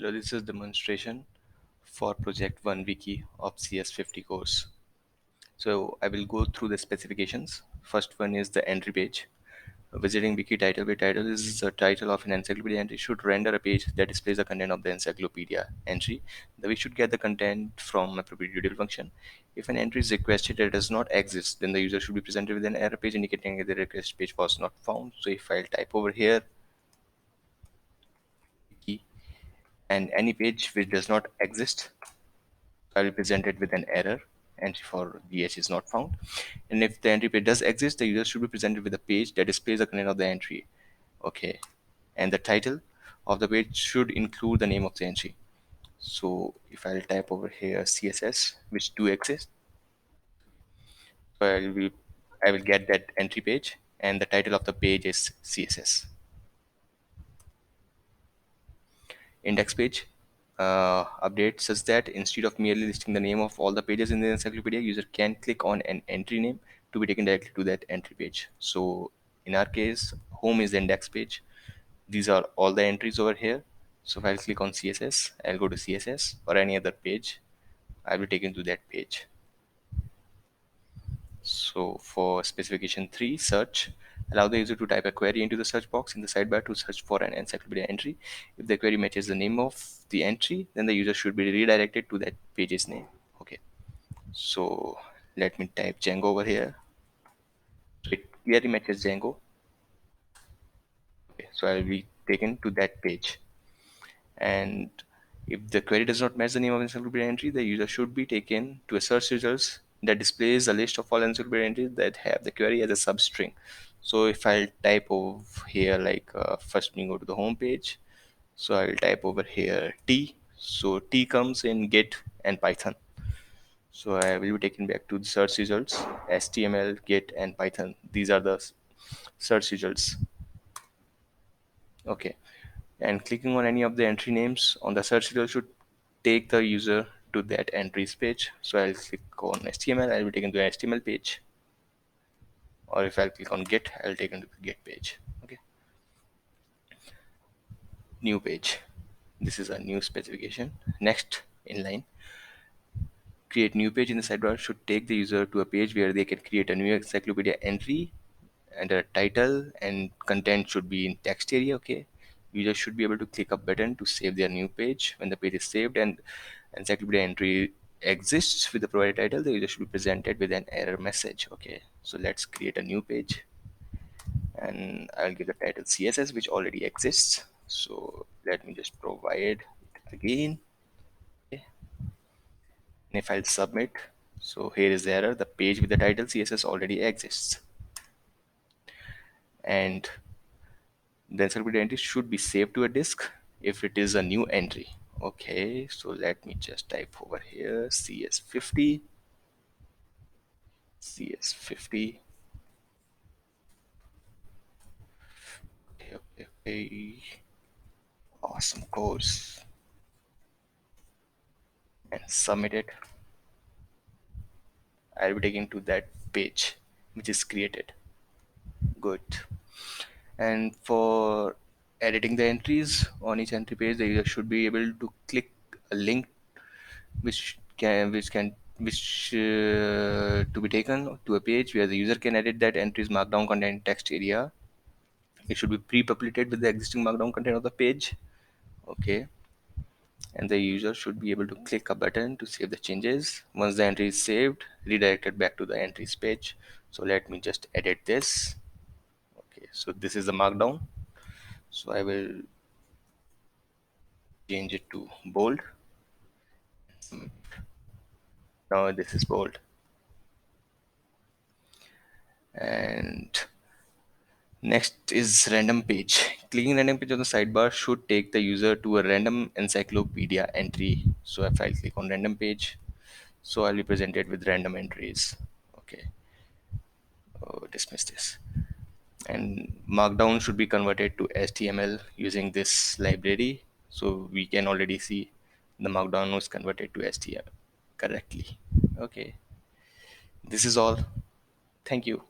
Hello, this is demonstration for project 1 wiki of CS50 course. So I will go through the specifications. First one is the entry page. Visiting wiki title where title is the title of an encyclopedia entry should render a page that displays the content of the encyclopedia entry. The we should get the content from appropriate URL function. If an entry is requested that does not exist, then the user should be presented with an error page indicating that the request page was not found. So if I type over here wiki and any page which does not exist, I will present it with an error. Entry for DH is not found. And if the entry page does exist, the user should be presented with a page that displays the content of the entry. Okay. And the title of the page should include the name of the entry. So if I'll type over here CSS, which do exist, so I will get that entry page, and the title of the page is CSS. Index page update such that instead of merely listing the name of all the pages in the encyclopedia, user can click on an entry name to be taken directly to that entry page. So in our case, home is the index page. These are all the entries over here. So if I'll click on CSS, I'll go to CSS or any other page, I'll be taken to that page. So for specification 3, search, allow the user to type a query into the search box in the sidebar to search for an encyclopedia entry. If the query matches the name of the entry, then the user should be redirected to that page's name. Okay, so let me type Django over here. So it clearly matches Django. Okay, so I'll be taken to that page. And if the query does not match the name of encyclopedia entry, the user should be taken to a search results that displays a list of all encyclopedia entries that have the query as a substring. So if I'll type over here, like first we go to the home page. So I'll type over here T. So T comes in Git and Python. So I will be taken back to the search results, HTML, Git, and Python. These are the search results. Okay, and clicking on any of the entry names on the search result should take the user to that entries page. So I'll click on HTML, I'll be taken to an HTML page, or if I'll click on Git, I'll take into the Git page. Okay, new page. This is a new specification. Next in line, create new page in the sidebar should take the user to a page where they can create a new encyclopedia entry, and a title and content should be in text area. Okay, user should be able to click a button to save their new page. When the page is saved and encyclopedia entry exists with the provided title, the user should be presented with an error message. Okay, so let's create a new page, and I'll give the title CSS, which already exists. So let me just provide it again. Okay. And if I'll submit, so here is the error, the page with the title CSS already exists, and the encyclopedia entry should be saved to a disk if it is a new entry. Okay, so let me just type over here CS50, CS50. Okay, okay, okay. Awesome course, and submit it. I'll be taken to that page which is created. Good. And for editing the entries on each entry page, the user should be able to click a link which to be taken to a page where the user can edit that entry's markdown content text area. It should be pre-populated with the existing markdown content of the page. Okay, and the user should be able to click a button to save the changes. Once the entry is saved, redirected back to the entries page. So let me just edit this. Okay, so this is the markdown, so I will change it to bold. Now this is bold. And next is random page. Clicking random page on the sidebar should take the user to a random encyclopedia entry. So if I click on random page, so I'll be presented with random entries. Okay, oh, dismiss this. And markdown should be converted to HTML using this library. So we can already see the markdown was converted to HTML correctly. Okay, this is all. Thank you.